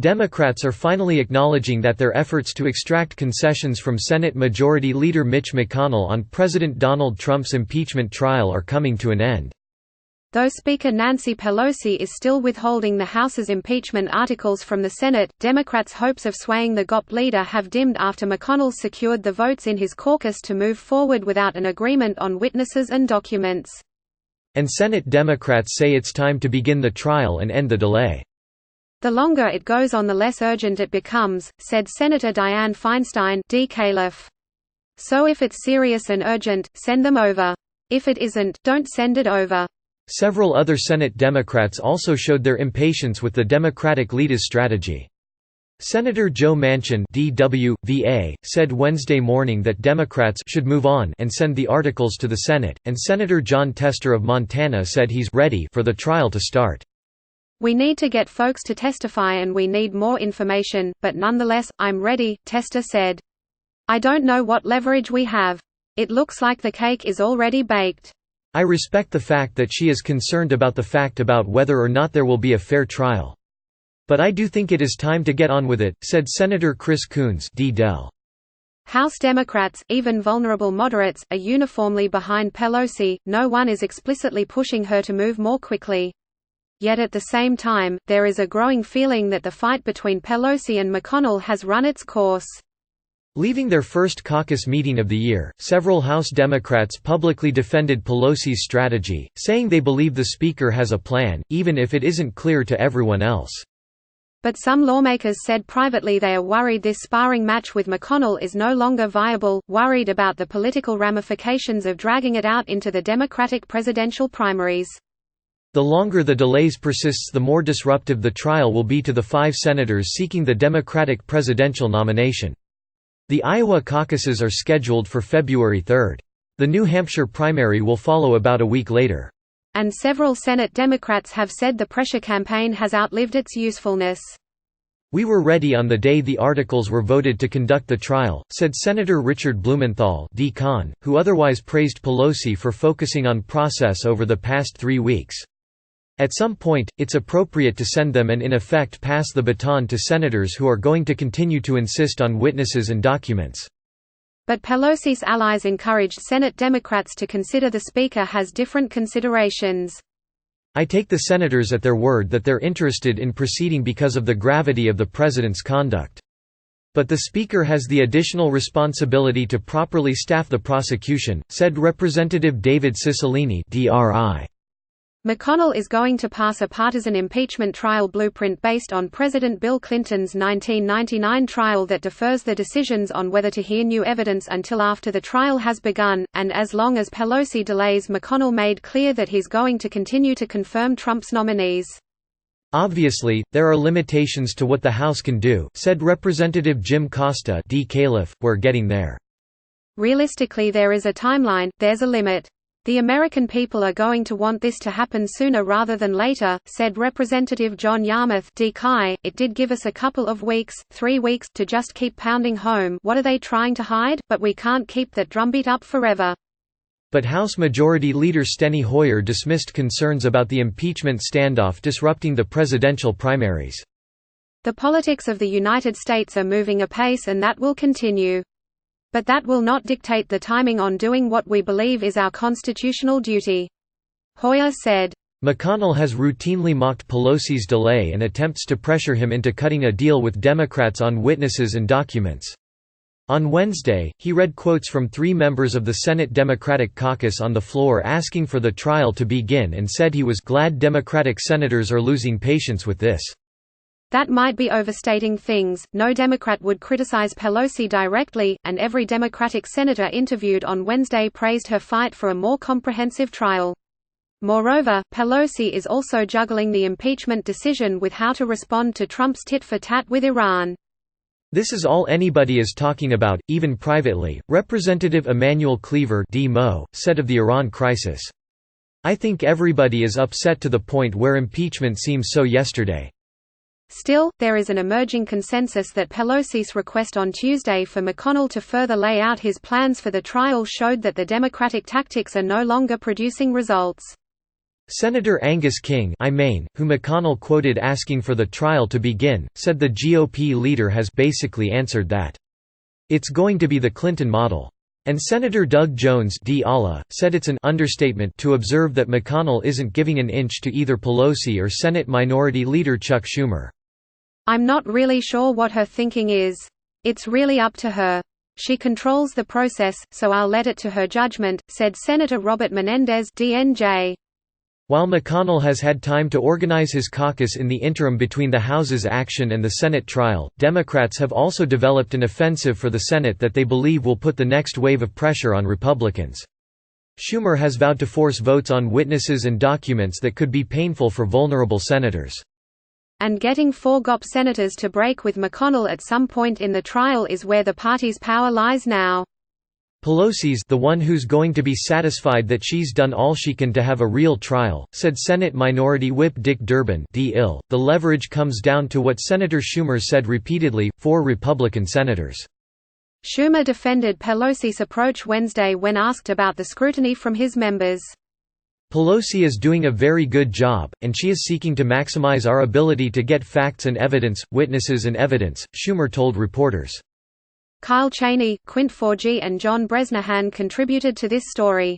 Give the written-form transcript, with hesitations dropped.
Democrats are finally acknowledging that their efforts to extract concessions from Senate Majority Leader Mitch McConnell on President Donald Trump's impeachment trial are coming to an end. Though Speaker Nancy Pelosi is still withholding the House's impeachment articles from the Senate, Democrats' hopes of swaying the GOP leader have dimmed after McConnell secured the votes in his caucus to move forward without an agreement on witnesses and documents. And Senate Democrats say it's time to begin the trial and end the delay. The longer it goes on, the less urgent it becomes, said Senator Dianne Feinstein (D-Caliph). So if it's serious and urgent, send them over. If it isn't, don't send it over. Several other Senate Democrats also showed their impatience with the Democratic leader's strategy. Senator Joe Manchin (DW, said Wednesday morning that Democrats should move on and send the articles to the Senate, and Senator Jon Tester of Montana said he's ready for the trial to start. "We need to get folks to testify and we need more information, but nonetheless, I'm ready," Tester said. "I don't know what leverage we have. It looks like the cake is already baked. I respect the fact that she is concerned about the fact about whether or not there will be a fair trial. But I do think it is time to get on with it," said Senator Chris Coons D-Del. House Democrats, even vulnerable moderates, are uniformly behind Pelosi. No one is explicitly pushing her to move more quickly. Yet at the same time, there is a growing feeling that the fight between Pelosi and McConnell has run its course. Leaving their first caucus meeting of the year, several House Democrats publicly defended Pelosi's strategy, saying they believe the Speaker has a plan, even if it isn't clear to everyone else. But some lawmakers said privately they are worried this sparring match with McConnell is no longer viable, worried about the political ramifications of dragging it out into the Democratic presidential primaries. The longer the delays persists, the more disruptive the trial will be to the 5 senators seeking the Democratic presidential nomination. The Iowa caucuses are scheduled for February 3. The New Hampshire primary will follow about a week later. And several Senate Democrats have said the pressure campaign has outlived its usefulness. "We were ready on the day the articles were voted to conduct the trial," said Senator Richard Blumenthal D-Con, who otherwise praised Pelosi for focusing on process over the past 3 weeks. "At some point, it's appropriate to send them and in effect pass the baton to senators who are going to continue to insist on witnesses and documents." But Pelosi's allies encouraged Senate Democrats to consider the Speaker has different considerations. "I take the senators at their word that they're interested in proceeding because of the gravity of the president's conduct. But the Speaker has the additional responsibility to properly staff the prosecution," said Representative David Cicilline (DRI). McConnell is going to pass a partisan impeachment trial blueprint based on President Bill Clinton's 1999 trial that defers the decisions on whether to hear new evidence until after the trial has begun, and as long as Pelosi delays, McConnell made clear that he's going to continue to confirm Trump's nominees. "Obviously, there are limitations to what the House can do," said Representative Jim Costa D-Caliph, "We're getting there. Realistically, there is a timeline, there's a limit. The American people are going to want this to happen sooner rather than later," said Representative John Yarmouth D-Chi. "It did give us a couple of weeks, 3 weeks, to just keep pounding home what are they trying to hide, but we can't keep that drumbeat up forever." But House Majority Leader Steny Hoyer dismissed concerns about the impeachment standoff disrupting the presidential primaries. "The politics of the United States are moving apace and that will continue. But that will not dictate the timing on doing what we believe is our constitutional duty," Hoyer said. McConnell has routinely mocked Pelosi's delay and attempts to pressure him into cutting a deal with Democrats on witnesses and documents. On Wednesday, he read quotes from 3 members of the Senate Democratic caucus on the floor asking for the trial to begin and said he was glad Democratic senators are losing patience with this. "That might be overstating things. No Democrat would criticize Pelosi directly, and every Democratic senator interviewed on Wednesday praised her fight for a more comprehensive trial. Moreover, Pelosi is also juggling the impeachment decision with how to respond to Trump's tit-for-tat with Iran. This is all anybody is talking about, even privately," Representative Emanuel Cleaver D-Mo said of the Iran crisis. "I think everybody is upset to the point where impeachment seems so yesterday." Still, there is an emerging consensus that Pelosi's request on Tuesday for McConnell to further lay out his plans for the trial showed that the Democratic tactics are no longer producing results. Senator Angus King, I Maine, who McConnell quoted asking for the trial to begin, said the GOP leader has basically answered that, "It's going to be the Clinton model." And Senator Doug Jones D. Allah, said it's an understatement to observe that McConnell isn't giving an inch to either Pelosi or Senate Minority Leader Chuck Schumer. "I'm not really sure what her thinking is. It's really up to her. She controls the process, so I'll let it to her judgment," said Senator Robert Menendez DNJ. While McConnell has had time to organize his caucus in the interim between the House's action and the Senate trial, Democrats have also developed an offensive for the Senate that they believe will put the next wave of pressure on Republicans. Schumer has vowed to force votes on witnesses and documents that could be painful for vulnerable senators. And getting 4 GOP senators to break with McConnell at some point in the trial is where the party's power lies now. Pelosi's the one who's going to be satisfied that she's done all she can to have a real trial, said Senate Minority Whip Dick Durbin The leverage comes down to what Senator Schumer said repeatedly, 4 Republican senators. Schumer defended Pelosi's approach Wednesday when asked about the scrutiny from his members. Pelosi is doing a very good job, and she is seeking to maximize our ability to get facts and evidence, witnesses and evidence, Schumer told reporters. Kyle Cheney, Quint Forgy and John Bresnahan contributed to this story.